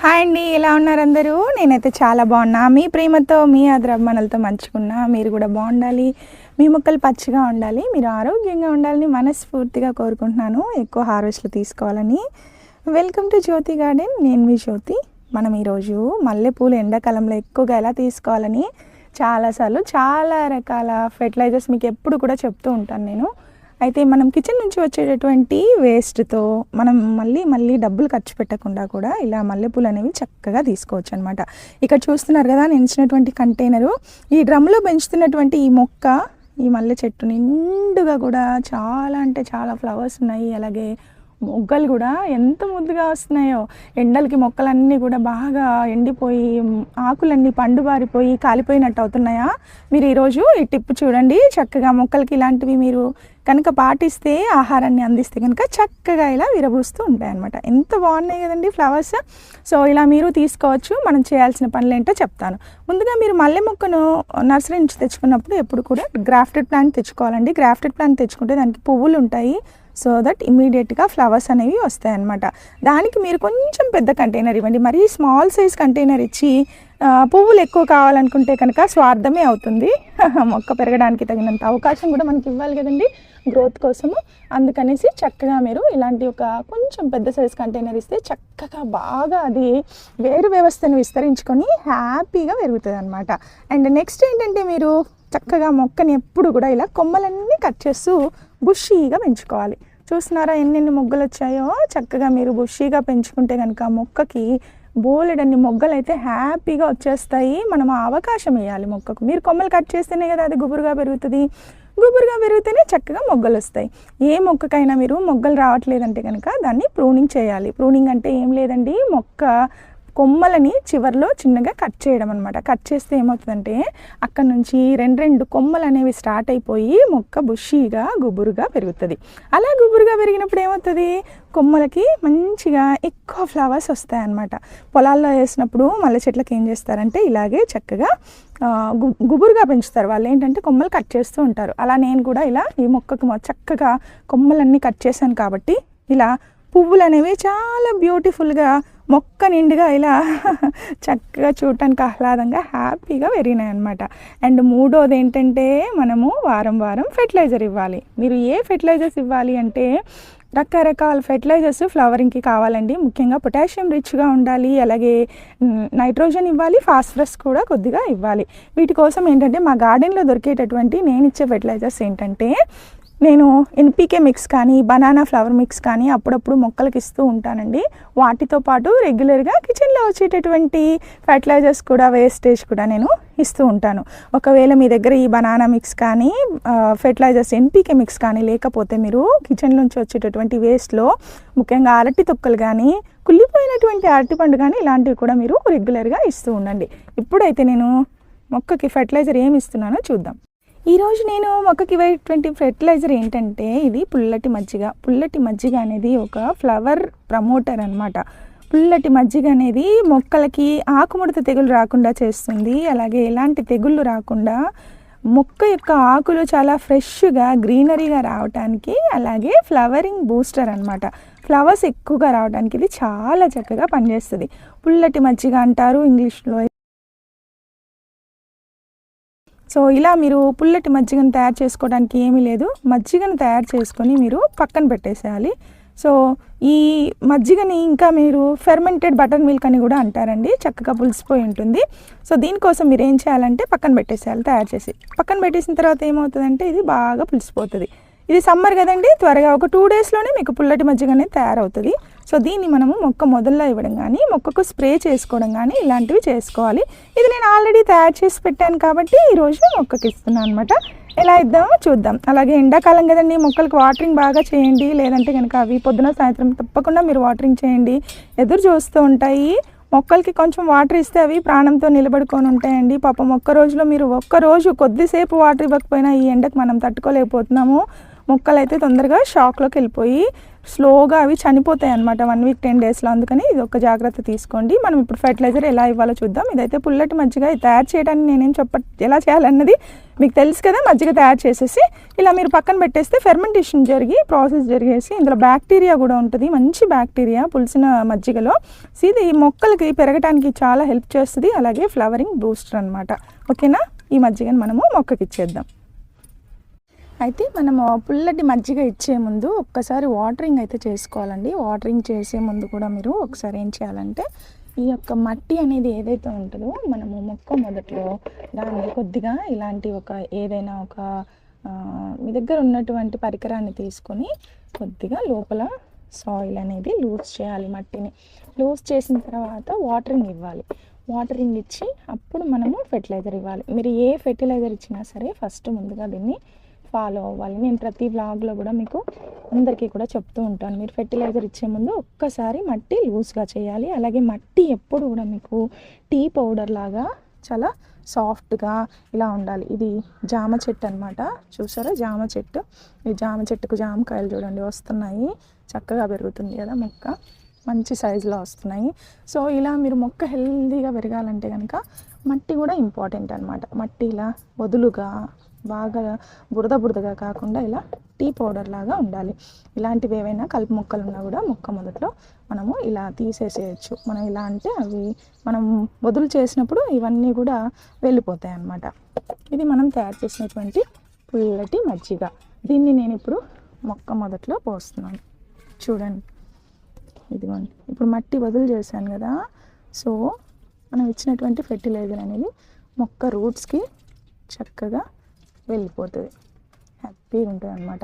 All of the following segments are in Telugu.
హాయ్ అండి, ఎలా ఉన్నారు అందరూ? నేనైతే చాలా బాగున్నా. మీ ప్రేమతో, మీ ఆదరాభిమానాలతో మంచుకున్నా. మీరు కూడా బాగుండాలి, మీ మొక్కలు పచ్చిగా ఉండాలి, మీరు ఆరోగ్యంగా ఉండాలని మనస్ఫూర్తిగా కోరుకుంటున్నాను. ఎక్కువ హార్వెస్ట్లు తీసుకోవాలని. Welcome to Jyothi garden. నేను మీ జ్యోతి. మనం ఈరోజు మల్లెపూలు ఎండాకాలంలో ఎక్కువగా ఎలా తీసుకోవాలని చాలాసార్లు చాలా రకాల ఫెర్టిలైజర్స్ మీకు ఎప్పుడు కూడా చెప్తూ ఉంటాను నేను. అయితే మనం కిచెన్ నుంచి వచ్చేటటువంటి వేస్ట్తో మనం మళ్ళీ డబ్బులు ఖర్చు పెట్టకుండా కూడా ఇలా మల్లెపూలు అనేవి చక్కగా తీసుకోవచ్చు అనమాట. ఇక్కడ చూస్తున్నారు కదా, నేను ఇచ్చినటువంటి కంటైనరు. ఈ డ్రమ్లో పెంచుతున్నటువంటి ఈ మొక్క, ఈ మల్లె చెట్టు నిండుగా కూడా చాలా అంటే చాలా ఫ్లవర్స్ ఉన్నాయి. అలాగే మొగ్గలు కూడా ఎంత ముద్దుగా వస్తున్నాయో. ఎండలకి మొక్కలన్నీ కూడా బాగా ఎండిపోయి ఆకులన్నీ పండుబారిపోయి కాలిపోయినట్టు అవుతున్నాయా? మీరు ఈరోజు ఈ టిప్ చూడండి. చక్కగా మొక్కలకి ఇలాంటివి మీరు కనుక పాటిస్తే, ఆహారాన్ని అందిస్తే కనుక చక్కగా ఇలా విరబూస్తూ ఉంటాయి అన్నమాట. ఎంత బాగున్నాయి కదండి ఫ్లవర్స్. సో ఇలా మీరు తీసుకోవచ్చు. మనం చేయాల్సిన పనులు ఏంటో చెప్తాను. ముందుగా మీరు మల్లె మొక్కను నర్సరీ నుంచి తెచ్చుకున్నప్పుడు ఎప్పుడు కూడా గ్రాఫ్టెడ్ ప్లాంట్ తెచ్చుకోవాలండి. గ్రాఫ్టెడ్ ప్లాంట్ తెచ్చుకుంటే దానికి పువ్వులు ఉంటాయి. సో దట్ ఇమీడియట్గా ఫ్లవర్స్ అనేవి వస్తాయి అన్నమాట. దానికి మీరు కొంచెం పెద్ద కంటైనర్ ఇవ్వండి. మరీ స్మాల్ సైజ్ కంటైనర్ ఇచ్చి పువ్వులు ఎక్కువ కావాలనుకుంటే కనుక స్వార్థమే అవుతుంది. మొక్క పెరగడానికి తగినంత అవకాశం కూడా మనకి ఇవ్వాలి కదండి, గ్రోత్ కోసము. అందుకనేసి చక్కగా మీరు ఇలాంటి ఒక కొంచెం పెద్ద సైజ్ కంటైనర్ ఇస్తే చక్కగా బాగా అది వేరు వ్యవస్థను విస్తరించుకొని హ్యాపీగా పెరుగుతుంది అనమాట. అండ్ నెక్స్ట్ ఏంటంటే, మీరు చక్కగా మొక్కని ఎప్పుడు కూడా ఇలా కొమ్మలన్నీ కట్ చేస్తూ బుషీగా పెంచుకోవాలి. చూస్తున్నారా ఎన్నెన్ని మొగ్గలు వచ్చాయో? చక్కగా మీరు బుషీగా పెంచుకుంటే కనుక మొక్కకి బోలెడన్ని మొగ్గలు అయితే హ్యాపీగా వచ్చేస్తాయి. మనం ఆ అవకాశం ఇవ్వాలి మొక్కకు. మీరు కొమ్మలు కట్ చేస్తేనే కదా అది గుబురుగా పెరుగుతుంది. గుబురుగా పెరిగితేనే చక్కగా మొగ్గలు వస్తాయి. ఏ మొక్కకైనా మీరు మొగ్గలు రావట్లేదంటే కనుక దాన్ని ప్రూనింగ్ చేయాలి. ప్రూనింగ్ అంటే ఏం లేదండి, మొక్క కొమ్మలని చివర్లో చిన్నగా కట్ చేయడం అనమాట. కట్ చేస్తే ఏమవుతుందంటే అక్కడ నుంచి రెండు కొమ్మలు అనేవి స్టార్ట్ అయిపోయి మొక్క బుషీగా గుబురుగా పెరుగుతుంది. అలా గుబురుగా పెరిగినప్పుడు ఏమవుతుంది, కొమ్మలకి మంచిగా ఎక్కువ ఫ్లవర్స్ వస్తాయి అన్నమాట. పొలాల్లో వేసినప్పుడు మల్లె చెట్లకి ఏం చేస్తారంటే ఇలాగే చక్కగా గుబురుగా పెంచుతారు. వాళ్ళు ఏంటంటే కొమ్మలు కట్ చేస్తూ ఉంటారు. అలా నేను కూడా ఇలా ఈ మొక్కకు చక్కగా కొమ్మలన్నీ కట్ చేశాను కాబట్టి ఇలా పువ్వులు అనేవి చాలా బ్యూటిఫుల్గా మొక్క నిండుగా ఇలా చక్కగా చూడటానికి ఆహ్లాదంగా హ్యాపీగా పెరిగినాయి అనమాట. అండ్ మూడోది ఏంటంటే, మనము వారం ఫెర్టిలైజర్ ఇవ్వాలి. మీరు ఏ ఫెర్టిలైజర్స్ ఇవ్వాలి అంటే రకరకాల ఫెర్టిలైజర్స్ ఫ్లవరింగ్కి కావాలండి. ముఖ్యంగా పొటాషియం రిచ్గా ఉండాలి, అలాగే నైట్రోజన్ ఇవ్వాలి, ఫాస్ఫరస్ కూడా కొద్దిగా ఇవ్వాలి. వీటి కోసం ఏంటంటే మా గార్డెన్లో దొరికేటటువంటి నేను ఇచ్చే ఫెర్టిలైజర్స్ ఏంటంటే, నేను ఎన్పికే మిక్స్ కానీ బనానా ఫ్లవర్ మిక్స్ కానీ అప్పుడప్పుడు మొక్కలకి ఇస్తూ ఉంటానండి. వాటితో పాటు రెగ్యులర్గా కిచెన్లో వచ్చేటటువంటి ఫెర్టిలైజర్స్ కూడా, వేస్టేజ్ కూడా నేను ఇస్తూ ఉంటాను. ఒకవేళ మీ దగ్గర ఈ బనానా మిక్స్ కానీ ఫెర్టిలైజర్స్ ఎన్పికే మిక్స్ కానీ లేకపోతే, మీరు కిచెన్ నుంచి వచ్చేటటువంటి వేస్ట్లో ముఖ్యంగా అరటి తొక్కలు కానీ, కుళ్ళిపోయినటువంటి అరటిపండు కానీ ఇలాంటివి కూడా మీరు రెగ్యులర్గా ఇస్తూ ఉండండి. ఇప్పుడైతే నేను మొక్కకి ఫెర్టిలైజర్ ఏమి ఇస్తున్నానో చూద్దాం. ఈరోజు నేను మొక్కకి ఇవ్వేటువంటి ఫెర్టిలైజర్ ఏంటంటే, ఇది పుల్లటి మజ్జిగ. పుల్లటి మజ్జిగ అనేది ఒక ఫ్లవర్ ప్రమోటర్ అనమాట. పుల్లటి మజ్జిగ అనేది మొక్కలకి ఆకుముడత తెగులు రాకుండా చేస్తుంది. అలాగే ఎలాంటి తెగుళ్ళు రాకుండా మొక్క యొక్క ఆకులు చాలా ఫ్రెష్గా గ్రీనరీగా రావడానికి, అలాగే ఫ్లవరింగ్ బూస్టర్ అనమాట. ఫ్లవర్స్ ఎక్కువగా రావడానికి ఇది చాలా చక్కగా పనిచేస్తుంది. పుల్లటి మజ్జిగ అంటారు ఇంగ్లీష్లో. సో ఇలా మీరు పుల్లటి మజ్జిగను తయారు చేసుకోవడానికి ఏమీ లేదు. మజ్జిగను తయారు చేసుకొని మీరు పక్కన పెట్టేసేయాలి. సో ఈ మజ్జిగని ఇంకా మీరు ఫెర్మెంటెడ్ బటర్ మిల్క్ అని కూడా అంటారండి. చక్కగా పులిసిపోయి ఉంటుంది. సో దీనికోసం మీరు ఏం చేయాలంటే పక్కన పెట్టేసేయాలి. తయారు చేసి పక్కన పెట్టేసిన తర్వాత ఏమవుతుందంటే ఇది బాగా పులిసిపోతుంది. ఇది సమ్మర్ కదండి, త్వరగా ఒక 2 డేస్లోనే మీకు పుల్లటి మజ్జిగ అనేది తయారవుతుంది. సో దీన్ని మనము మొక్క మొదల్లో ఇవ్వడం కానీ, మొక్కకు స్ప్రే చేసుకోవడం కానీ ఇలాంటివి చేసుకోవాలి. ఇది నేను ఆల్రెడీ తయారు చేసి పెట్టాను కాబట్టి ఈరోజు మొక్కకి ఇస్తున్నాను అనమాట. ఎలా ఇద్దామో చూద్దాం. అలాగే ఎండాకాలం కదండి, మొక్కలకు వాటరింగ్ బాగా చేయండి. లేదంటే కనుక అవి పొద్దున సాయంత్రం తప్పకుండా మీరు వాటరింగ్ చేయండి. ఎదురు చూస్తూ ఉంటాయి. మొక్కలకి కొంచెం వాటర్ ఇస్తే అవి ప్రాణంతో నిలబడుకొని ఉంటాయండి. పాపం ఒక్క రోజులో మీరు ఒక్కరోజు కొద్దిసేపు వాటర్ ఇవ్వకపోయినా ఈ ఎండకు మనం తట్టుకోలేకపోతున్నాము. మొక్కలు అయితే తొందరగా షాక్లోకి వెళ్ళిపోయి స్లోగా అవి చనిపోతాయి అన్నమాట 1 వీక్ 10 డేస్లో. అందుకని ఇది ఒక జాగ్రత్త తీసుకోండి. మనం ఇప్పుడు ఫెర్టిలైజర్ ఎలా ఇవ్వాలో చూద్దాం. ఇదైతే పుల్లటి మజ్జిగ. ఇది తయారు చేయడానికి నేనేం ఎలా చేయాలన్నది మీకు తెలుసు కదా. మజ్జిగ తయారు చేసేసి ఇలా మీరు పక్కన పెట్టేస్తే ఫెర్మెంటేషన్ ప్రాసెస్ జరిగేసి ఇందులో బ్యాక్టీరియా కూడా ఉంటుంది, మంచి బ్యాక్టీరియా పులిసిన మజ్జిగలో. ఇది మొక్కలకి పెరగడానికి చాలా హెల్ప్ చేస్తుంది, అలాగే ఫ్లవరింగ్ బూస్టర్ అనమాట. ఓకేనా, ఈ మజ్జిగని మనము మొక్కకి ఇచ్చేద్దాం. అయితే మనము పుల్లటి మజ్జిగ ఇచ్చే ముందు ఒక్కసారి వాటరింగ్ అయితే చేసుకోవాలండి. వాటరింగ్ చేసే ముందు కూడా మీరు ఒకసారి ఏం చేయాలంటే ఈ యొక్క మట్టి అనేది ఏదైతే ఉంటుందో మనము మొక్క మొదట్లో దాన్ని కొద్దిగా ఇలాంటి ఏదైనా ఒక మీ దగ్గర ఉన్నటువంటి పరికరాన్ని తీసుకొని కొద్దిగా లోపల సాయిల్ అనేది లూజ్ చేయాలి. మట్టిని లూజ్ చేసిన తర్వాత వాటరింగ్ ఇవ్వాలి. వాటరింగ్ ఇచ్చి అప్పుడు మనము ఫెర్టిలైజర్ ఇవ్వాలి. మీరు ఏ ఫెర్టిలైజర్ ఇచ్చినా సరే ఫస్ట్ ముందుగా దీన్ని ఫాలో అవ్వాలి. నేను ప్రతి వ్లాగ్లో కూడా మీకు అందరికీ కూడా చెప్తూ ఉంటాను, మీరు ఫెర్టిలైజర్ ఇచ్చే ముందు ఒక్కసారి మట్టి లూజ్గా చేయాలి. అలాగే మట్టి ఎప్పుడు కూడా మీకు టీ పౌడర్ లాగా చాలా సాఫ్ట్గా ఇలా ఉండాలి. ఇది జామ చెట్టు అనమాట, చూసారా జామ చెట్టు. ఈ జామ చెట్టుకు జామకాయలు చూడండి వస్తున్నాయి, చక్కగా పెరుగుతుంది కదా మొక్క, మంచి సైజులో వస్తున్నాయి. సో ఇలా మీరు మొక్క హెల్తీగా పెరగాలంటే కనుక మట్టి కూడా ఇంపార్టెంట్ అనమాట. మట్టి ఇలా వదులుగా బాగా బురదగా కాకుండా ఇలా టీ పౌడర్ లాగా ఉండాలి. ఇలాంటివి ఏవైనా కలుపు మొక్కలు ఉన్నా కూడా మొక్క మొదట్లో మనము ఇలా తీసేసేయచ్చు. మనం ఇలా అంటే అవి మనం వదులు చేసినప్పుడు ఇవన్నీ కూడా వెళ్ళిపోతాయి అన్నమాట. ఇది మనం తయారు చేసినటువంటి పుల్లటి మజ్జిగ. దీన్ని నేను ఇప్పుడు మొక్క మొదట్లో పోస్తున్నాను. చూడండి, ఇదిగోండి. ఇప్పుడు మట్టి వదులు చేశాను కదా, సో మనం ఇచ్చినటువంటి ఫెర్టిలైజర్ అనేది మొక్క రూట్స్కి చక్కగా వెళ్ళిపోతుంది, హ్యాపీగా ఉంటుంది అనమాట.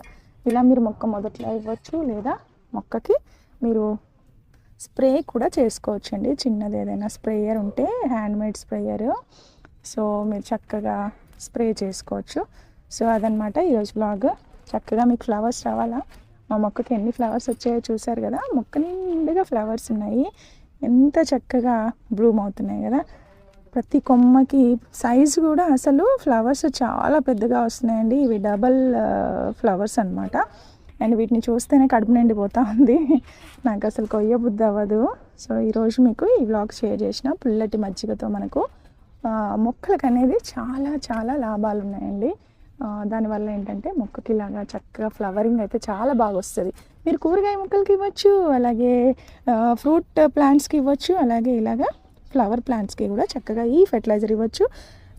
ఇలా మీరు మొక్క మొదట్లో ఇవ్వచ్చు, లేదా మొక్కకి మీరు స్ప్రే కూడా చేసుకోవచ్చు అండి. చిన్నది ఏదైనా స్ప్రేయర్ ఉంటే హ్యాండ్మేడ్ స్ప్రేయర్, సో మీరు చక్కగా స్ప్రే చేసుకోవచ్చు. సో అదనమాట ఈరోజు బ్లాగ్. చక్కగా మీకు ఫ్లవర్స్ రావాలా, మా మొక్కకి ఎన్ని ఫ్లవర్స్ వచ్చాయో చూసారు కదా, మొక్క నిండుగా ఫ్లవర్స్ ఉన్నాయి, ఎంత చక్కగా బ్లూమ్ అవుతున్నాయి కదా. ప్రతి కొమ్మకి సైజు కూడా అసలు ఫ్లవర్స్ చాలా పెద్దగా వస్తున్నాయండి. ఇవి డబల్ ఫ్లవర్స్ అనమాట. అండ్ వీటిని చూస్తేనే కడుపు నిండిపోతూ ఉంది, నాకు అసలు కొయ్య బుద్ధి అవ్వదు. సో ఈరోజు మీకు ఈ వ్లాగ్ షేర్ చేసిన పుల్లటి మజ్జిగతో మనకు మొక్కలకు అనేది చాలా చాలా లాభాలు ఉన్నాయండి. దానివల్ల ఏంటంటే మొక్కకి ఇలాగా చక్కగా ఫ్లవరింగ్ అయితే చాలా బాగా వస్తుంది. మీరు కూరగాయ మొక్కలకి ఇవ్వచ్చు, అలాగే ఫ్రూట్ ప్లాంట్స్కి ఇవ్వచ్చు, అలాగే ఇలాగా ఫ్లవర్ ప్లాంట్స్కి కూడా చక్కగా ఈ ఫెర్టిలైజర్ ఇవ్వచ్చు.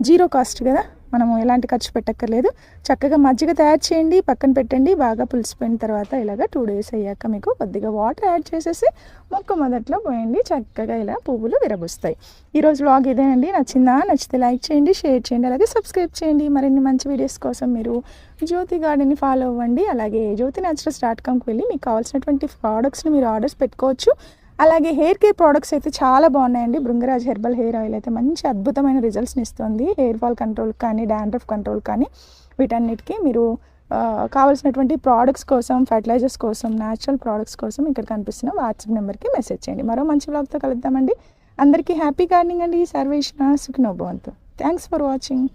జీరో కాస్ట్ కదా, మనము ఎలాంటి ఖర్చు పెట్టక్కర్లేదు. చక్కగా మజ్జిగ తయారు చేయండి, పక్కన పెట్టండి. బాగా పులిసిపోయిన తర్వాత ఇలాగ 2 days అయ్యాక మీకు కొద్దిగా వాటర్ యాడ్ చేసేసి మొక్క మొదట్లో పోయండి, చక్కగా ఇలా పువ్వులు విరబుస్తాయి. ఈరోజు వ్లాగ్ ఇదేనండి. నచ్చితే లైక్ చేయండి, షేర్ చేయండి, అలాగే సబ్స్క్రైబ్ చేయండి. మరిన్ని మంచి వీడియోస్ కోసం మీరు జ్యోతి గార్డెన్ని ఫాలో అవ్వండి. అలాగే jyotinaturals.comకి వెళ్ళి మీకు కావాల్సినటువంటి ప్రోడక్ట్స్ని మీరు ఆర్డర్స్ పెట్టుకోవచ్చు. అలాగే హెయిర్ కేర్ ప్రోడక్ట్స్ అయితే చాలా బాగున్నాయండి. బృంగరాజ్ హెర్బల్ హెయిర్ ఆయిల్ అయితే మంచి అద్భుతమైన రిజల్ట్స్ని ఇస్తుంది. హెయిర్ ఫాల్ కంట్రోల్ కానీ, డాండ్రఫ్ కంట్రోల్ కానీ, వీటన్నిటికీ మీరు కావాల్సినటువంటి ప్రోడక్ట్స్ కోసం, ఫర్టిలైజర్స్ కోసం, న్యాచురల్ ప్రోడక్ట్స్ కోసం ఇక్కడ కనిపిస్తున్న వాట్సాప్ నెంబర్కి మెసేజ్ చేయండి. మరో మంచి వ్లాగ్తో కలుద్దామండి. అందరికీ హ్యాపీ గార్డెనింగ్ అండి. సర్వేషణ సుఖినో భవంతు. Thanks for watching.